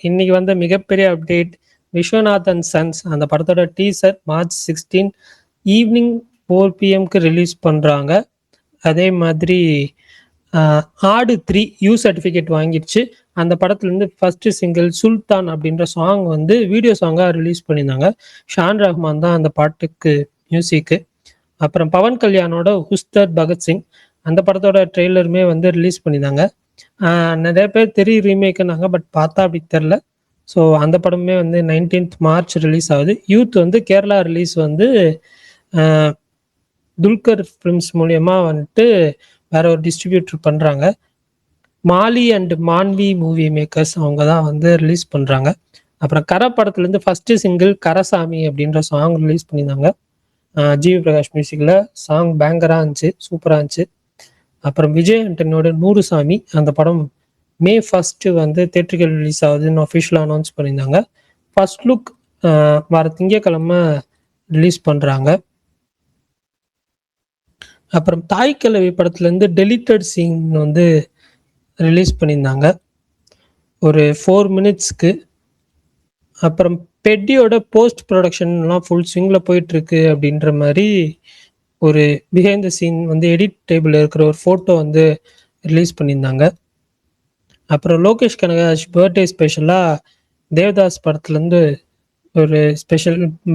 இன்னைக்கு வந்த மிகப்பெரிய அப்டேட் விஸ்வநாதன் சன்ஸ் அந்த படத்தோட டீசர் மார்ச் 16 ஈவினிங் 4 பிஎம்க்கு ரிலீஸ் பண்ணுறாங்க. அதே மாதிரி ஆடு 3 யூ சர்டிஃபிகேட் வாங்கிடுச்சு. அந்த படத்துலேருந்து ஃபர்ஸ்ட் சிங்கிள் சுல்தான் அப்படின்ற சாங் வந்து வீடியோ சாங்காக ரிலீஸ் பண்ணியிருந்தாங்க. ஷான் ரஹ்மான் தான் அந்த பாட்டுக்கு மியூசிக்கு. அப்புறம் பவன் கல்யாணோட உஸ்தாத் பகத்சிங் அந்த படத்தோட ட்ரெய்லருமே வந்து ரிலீஸ் பண்ணியிருந்தாங்க. நிறைய பேர் தெரிய ரீமேக்குனாங்க, பட் பார்த்தா அப்படி தெரில. ஸோ அந்த படமே வந்து 19th மார்ச் ரிலீஸ் ஆகுது. யூத் வந்து கேரளா ரிலீஸ் வந்து துல்கர் ஃபிலிம்ஸ் மூலயமா வந்துட்டு வேற ஒரு டிஸ்ட்ரிபியூட்டர் பண்ணுறாங்க. மாலி அண்ட் மான்வி மூவி மேக்கர்ஸ் அவங்க தான் வந்து ரிலீஸ் பண்ணுறாங்க. அப்புறம் கர படத்துலேருந்து ஃபர்ஸ்ட் சிங்கிள் கரசாமி அப்படின்ற சாங் ரிலீஸ் பண்ணியிருந்தாங்க. ஜிவி பிரகாஷ் மியூசிக்கில் சாங் பேங்கராக இருந்துச்சு, சூப்பராக இருந்துச்சு. அப்புறம் விஜய் ஆண்டனியோட 100 சாமி அந்த படம் மே 1 வந்து தேட்டர்கள் ரிலீஸ் ஆகுதுன்னு அஃபிஷியலாக அனௌன்ஸ் பண்ணியிருந்தாங்க. ஃபர்ஸ்ட் லுக் வர திங்கக்கிழமை ரிலீஸ் பண்ணுறாங்க. அப்புறம் தாய் கிழவி படத்துலேருந்து டெலிட்டட் சீன் வந்து ரிலீஸ் பண்ணியிருந்தாங்க ஒரு 4 மினிட்ஸ்க்கு. அப்புறம் பெட்டியோட போஸ்ட் ப்ரொடக்ஷன்லாம் ஃபுல் ஸ்விங்கில் போயிட்டுருக்கு அப்படின்ற மாதிரி ஒரு பிஹைண்ட் த சீன் வந்து எடிட் டேபிள் இருக்கிற ஒரு ஃபோட்டோ வந்து ரிலீஸ் பண்ணியிருந்தாங்க. அப்புறம் லோகேஷ் கனகராஜ் பர்த்டே ஸ்பெஷலாக தேவதாஸ் படத்துலேருந்து ஒரு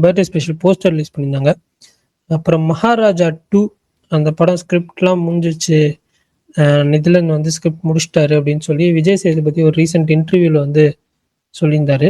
பர்த்டே ஸ்பெஷல் போஸ்டர் ரிலீஸ் பண்ணியிருந்தாங்க. அப்புறம் மகாராஜா 2 அந்த படம் ஸ்கிரிப்ட்லாம் முடிஞ்சிச்சு, நிதிலன் வந்து ஸ்கிரிப்ட் முடிச்சிட்டாரு அப்படின்னு சொல்லி விஜய் சேதுபதி ஒரு ரீசெண்ட் இன்டர்வியூவில் வந்து சொல்லியிருந்தாரு.